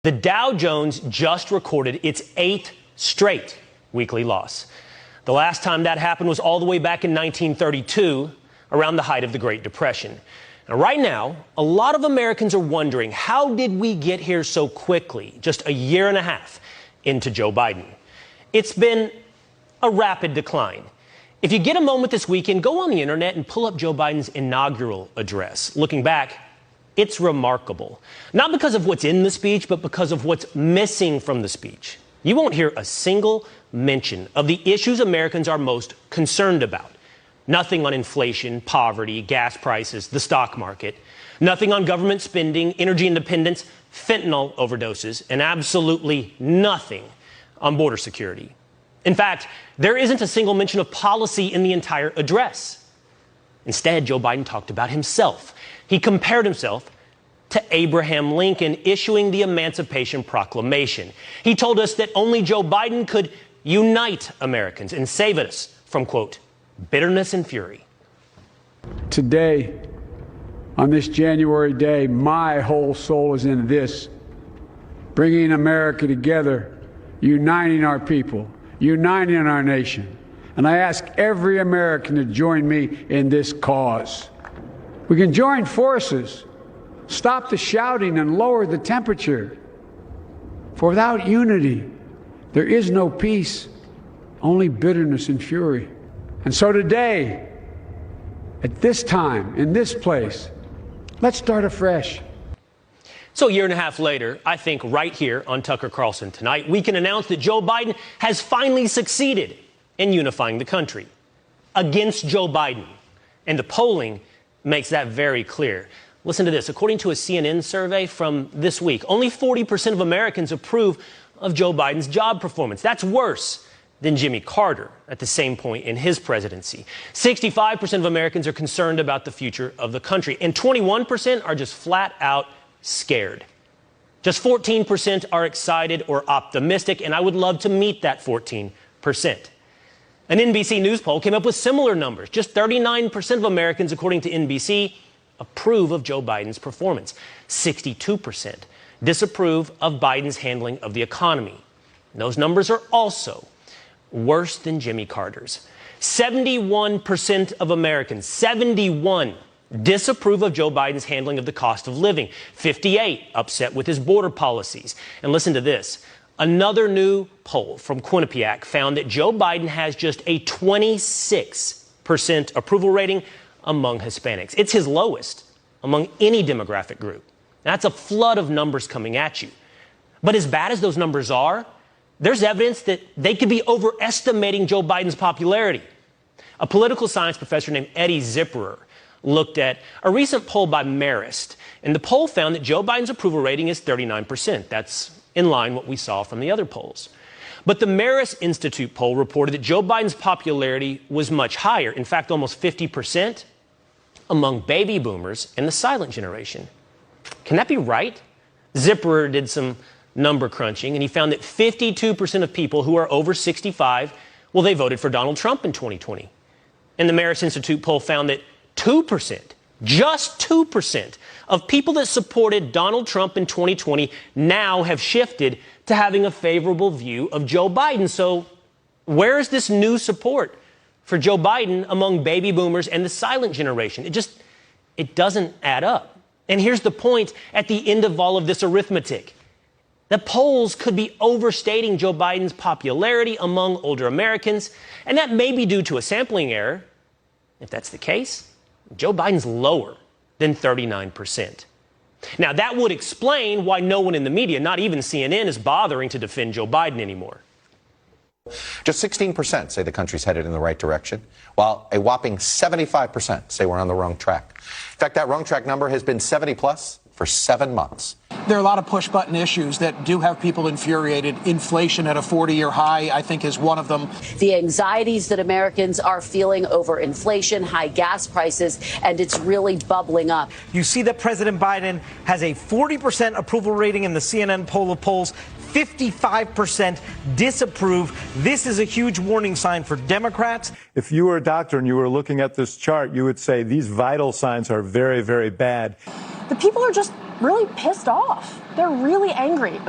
The Dow Jones just recorded its 8th straight weekly loss. The last time that happened was all the way back in 1932, around the height of the Great Depression. Now, right now, a lot of Americans are wondering, how did we get here so quickly, just a year and a half into Joe Biden? It's been a rapid decline. If you get a moment this weekend, go on the internet and pull up Joe Biden's inaugural address. Looking back, it's remarkable. Not because of what's in the speech, but because of what's missing from the speech. You won't hear a single mention of the issues Americans are most concerned about. Nothing on inflation, poverty, gas prices, the stock market. Nothing on government spending, energy independence, fentanyl overdoses, and absolutely nothing on border security. In fact, there isn't a single mention of policy in the entire address. Instead, Joe Biden talked about himself. He compared himself to Abraham Lincoln issuing the Emancipation Proclamation. He told us that only Joe Biden could unite Americans and save us from, quote, bitterness and fury. Today, on this January day, my whole soul is in this, bringing America together, uniting our people, uniting our nation. And I ask every American to join me in this cause. We can join forces, stop the shouting, and lower the temperature. For without unity, there is no peace, only bitterness and fury. And so today, at this time, in this place, let's start afresh. So a year and a half later, I think right here on Tucker Carlson Tonight, we can announce that Joe Biden has finally succeeded in unifying the country against Joe Biden. And the polling makes that very clear. Listen to this. According to a CNN survey from this week, only 40% of Americans approve of Joe Biden's job performance. That's worse than Jimmy Carter at the same point in his presidency. 65% of Americans are concerned about the future of the country, and 21% are just flat out scared. Just 14% are excited or optimistic, and I would love to meet that 14%. An NBC News poll came up with similar numbers. Just 39% of Americans, according to NBC, approve of Joe Biden's performance. 62% disapprove of Biden's handling of the economy. And those numbers are also worse than Jimmy Carter's. 71% of Americans, 71, disapprove of Joe Biden's handling of the cost of living. 58 upset with his border policies. And listen to this. Another new poll from Quinnipiac found that Joe Biden has just a 26% approval rating among Hispanics. It's his lowest among any demographic group. That's a flood of numbers coming at you. But as bad as those numbers are, there's evidence that they could be overestimating Joe Biden's popularity. A political science professor named Eddie Zipperer looked at a recent poll by Marist, and the poll found that Joe Biden's approval rating is 39%. That's in line what we saw from the other polls. But the Marist Institute poll reported that Joe Biden's popularity was much higher, in fact, almost 50% among baby boomers and the silent generation. Can that be right? Zipperer did some number crunching, and he found that 52% of people who are over 65, well, they voted for Donald Trump in 2020. And the Marist Institute poll found that 2%, just 2%, of people that supported Donald Trump in 2020 now have shifted to having a favorable view of Joe Biden. So where is this new support for Joe Biden among baby boomers and the silent generation? It doesn't add up. And here's the point at the end of all of this arithmetic. The polls could be overstating Joe Biden's popularity among older Americans, and that may be due to a sampling error. If that's the case, Joe Biden's lower than 39%. Now, that would explain why no one in the media, not even CNN, is bothering to defend Joe Biden anymore. Just 16% say the country's headed in the right direction, while a whopping 75% say we're on the wrong track. In fact, that wrong track number has been 70 plus for 7 months. There are a lot of push-button issues that do have people infuriated. Inflation at a 40-year high, I think, is one of them. The anxieties that Americans are feeling over inflation, high gas prices, and it's really bubbling up. You see that President Biden has a 40% approval rating in the CNN poll of polls, 55% disapprove. This is a huge warning sign for Democrats. If you were a doctor and you were looking at this chart, you would say these vital signs are very, very bad. The people are just really pissed off. They're really angry.